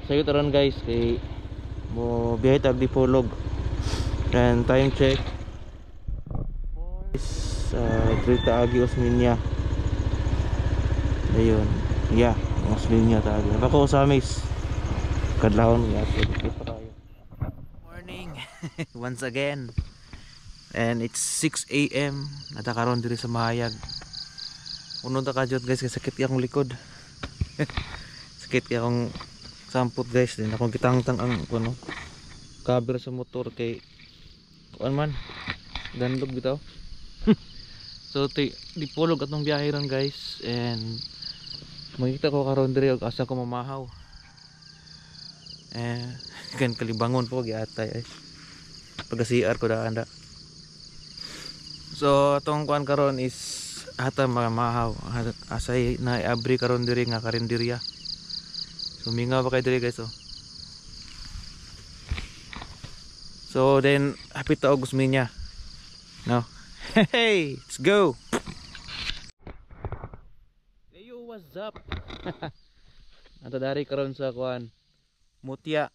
Sayo taron guys kay mo biyahe tag Dipolog. And time check Trita Agi Osminia. Ayun. Yeah, Osminia taagi. Ako sa Amis. Kadlawon ya. Morning once again. And it's 6 AM. Natakaron diri sa Mahayag. Uno ta kajot guys kay sakit akong likod. Sakit kay akong sampot guys. Din akong kitangtang ang kuno cover sa motor kay kuan man. Danlog bitaw. So Dipolog atong biyahe ron guys, and makita ko karon diri og asa ko mamahaw. Kan kalibangon po giatay ay. Pag-CR ko daan da. So atong kuan karon is ata mamahaw. Asay na abri karon diri nga karinderya. Sumingaw pa kay diri guys oh. So then hapit ta og Osminia. No. Hey, let's go. Hey, yo, what's up? Ato dari karon sa kuan Mutya.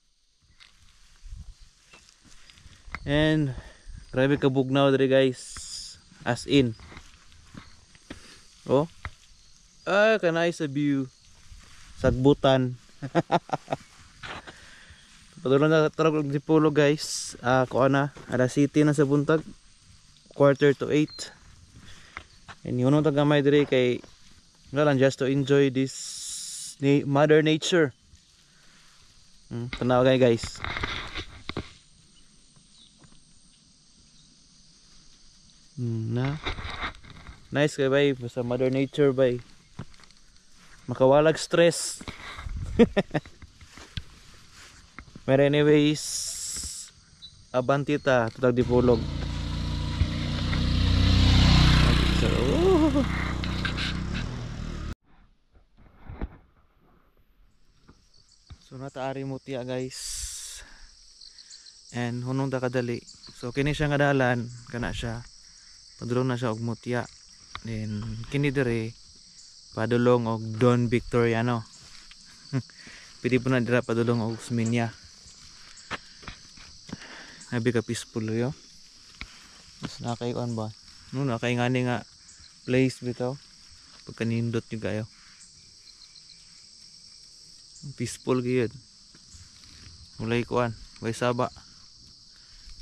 And grabe ka bugnaw diri guys. As in. Oh. Kanay sa view. Sagbutan. Patuloy na tarog ng Dipolog guys. Kuan na, alas city na sa buntag. 7:45. And yun ang tagamay diri kay wala lang just to enjoy this mother nature. Tanaw guys. Na nice kay bay sa mother nature bay. Makawalag stress. Pero anyways, abanti ta tutag Dipolog. So nataari Mutya guys. And hunong da kadali. So kini siya nga dalan, kana siya. Padulong na siya og Mutya. Then kini dire padulong og Don Victoriano. Pwede po na dira padulong og Osminia. Nabi ka peaceful yo. Mas nakay-on ba? No nakay ngani nga place bitaw. Pagkanindot nyo kayo. Peaceful gyud. Mulay kuan, way saba.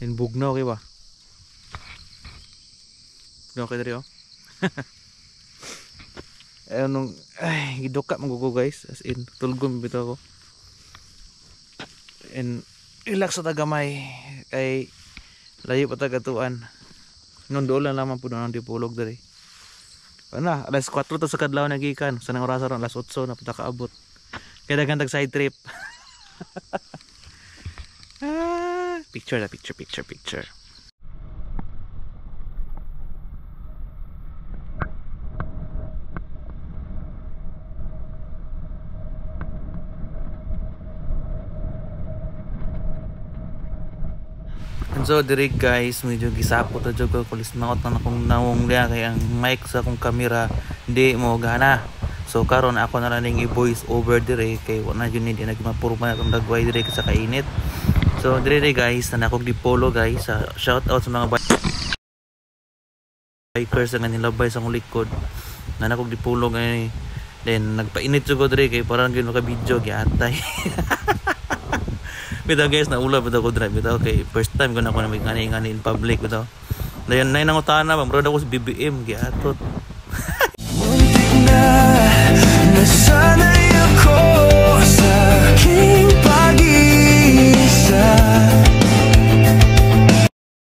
And bugnaw kay ba? Bugnaw kay diri oh. Nung giduka magugo guys, as in tulgom bitaw ko. And relax sa tagamay kay layo pa tagatuan. Nondolan lamang po na ng Dipolog diri. Ano, alas 4 to sa kadlaw nagikan. Sa nang oras ron alas 8 na puta kaabot. Kaya gantag side trip. Picture na picture. And so diri guys, medyo gisapot na jud ko kulis naot na akong nawong diya kay ang mic sa akong camera di mo gana. So karon ako na lang ning i-voice over dire kay wala jud ni di nagmapurma akong dagway dire sa kainit. So dire guys, na akong Dipolog guys. Shout out sa mga bikers nga nilabay sa akong likod. Na akong Dipolog ay then nagpainit jud ko dire kay parang gyud ka video giatay. Bitaw guys, naula bitaw ko drive bitaw kay first time ko na ako na ngani in public bitaw. Dayon nay nang utana ba, bro ako sa BBM giatot. Muntik na nasanay